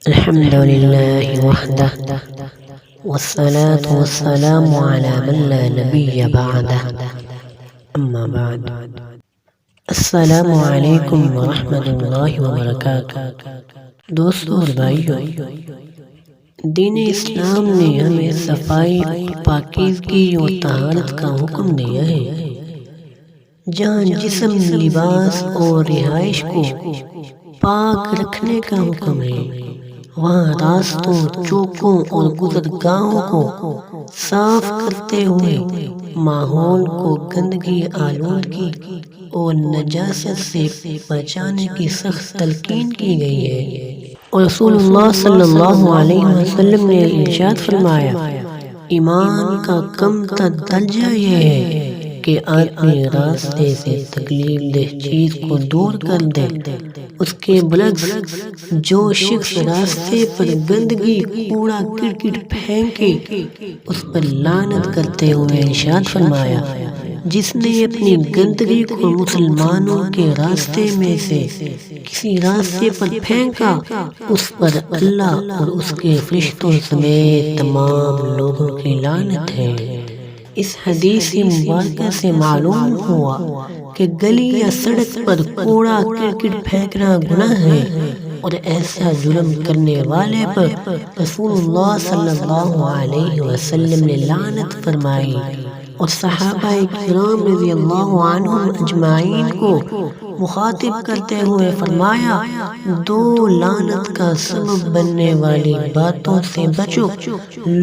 الحمد لله وحده والصلاة والسلام على من لا نبي بعده اما بعد السلام علیکم ورحمۃ اللہ وبرکاتہ۔ دوستو اور بھائیو، دین اسلام نے ہمیں صفائی اور پاکیزگی اور طہارت کا حکم دیا ہے۔ جہاں جسم، لباس اور رہائش کو پاک رکھنے کا حکم ہے، وہاں راستوں، چوکوں اور گزرگاہوں کو صاف کرتے ہوئے ماحول کو گندگی، آلودگی اور نجاست سے بچانے کی سخت تلقین کی گئی ہے۔ اور رسول اللہ صلی اللہ علیہ وسلم نے ارشاد فرمایا، ایمان کا کم تر درجہ یہ ہے کہ آدمی راستے سے تکلیف دہ چیز کو دور کر دے۔ اس کے برعکس جو شخص راستے پر گندگی، کوڑا کرکٹ پھینکے، اس پر لعنت کرتے ہوئے ارشاد فرمایا، جس نے اپنی گندگی کو مسلمانوں کے راستے میں سے کسی راستے پر پھینکا، اس پر اللہ اور اس کے فرشتوں سمیت تمام لوگوں کی لعنت ہے۔ اس حدیث مبارکہ سے معلوم ہوا کہ گلی یا سڑک پر کوڑا کرکٹ پھینکنا گناہ ہے، اور ایسا جرم کرنے والے پر رسول اللہ صلی اللہ علیہ وسلم نے لعنت فرمائی، اور صحابہ کرام رضی اللہ عنہم اجمعین کو مخاطب کرتے ہوئے فرمایا، دو لعنت کا سبب بننے والی باتوں سے بچو،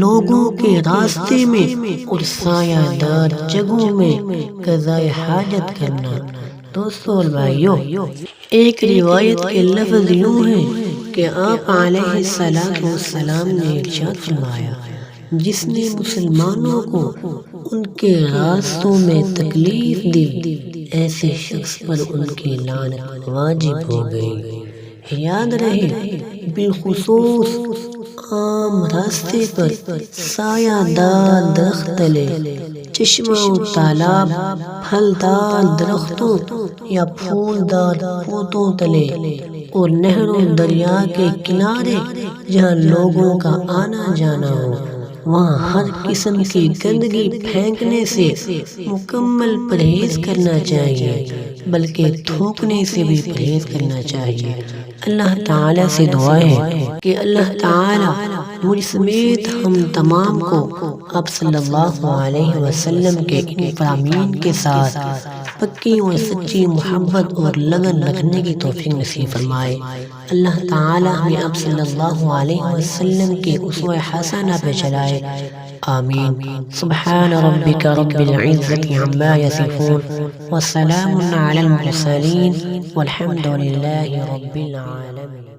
لوگوں کے راستے میں اور سایہ دار جگہوں میں قضائے حاجت کرنا۔ دوستو اور بھائیو، ایک روایت کے لفظ یوں ہیں کہ آپ علیہ السلام نے ارشاد فرمایا، جس نے مسلمانوں کو ان کے راستوں میں تکلیف دی، ایسے شخص پر ان کی لعنت واجب ہو گئی۔ یاد رہے، بالخصوص عام راستے پر، سایہ دار درخت تلے، چشمہ و تالاب، پھلدار درختوں یا پھولدار پودوں تلے، اور نہر و دریا کے کنارے جہاں لوگوں کا آنا جانا ہو، وہاں ہر قسم کی گندگی پھینکنے سے مکمل پرہیز کرنا چاہیے، بلکہ تھوکنے سے بھی پرہیز کرنا چاہیے۔ اللہ تعالیٰ سے دعا ہے کہ اللہ تعالیٰ مجھ سمیت ہم تمام کو آپ صلی اللہ علیہ وسلم کے ان فرامین کے ساتھ پکی اور سچی محبت اور لگن رکھنے کی توفیق نصیب فرمائے۔ اللہ تعالیٰ ہمیں آپ صلی اللہ علیہ وسلم کے اسوہ حسنہ پہ چلائے، آمین۔ سبحان ربک رب العزت عما یصفون وسلام علی المرسلین والحمد للہ رب العالمین۔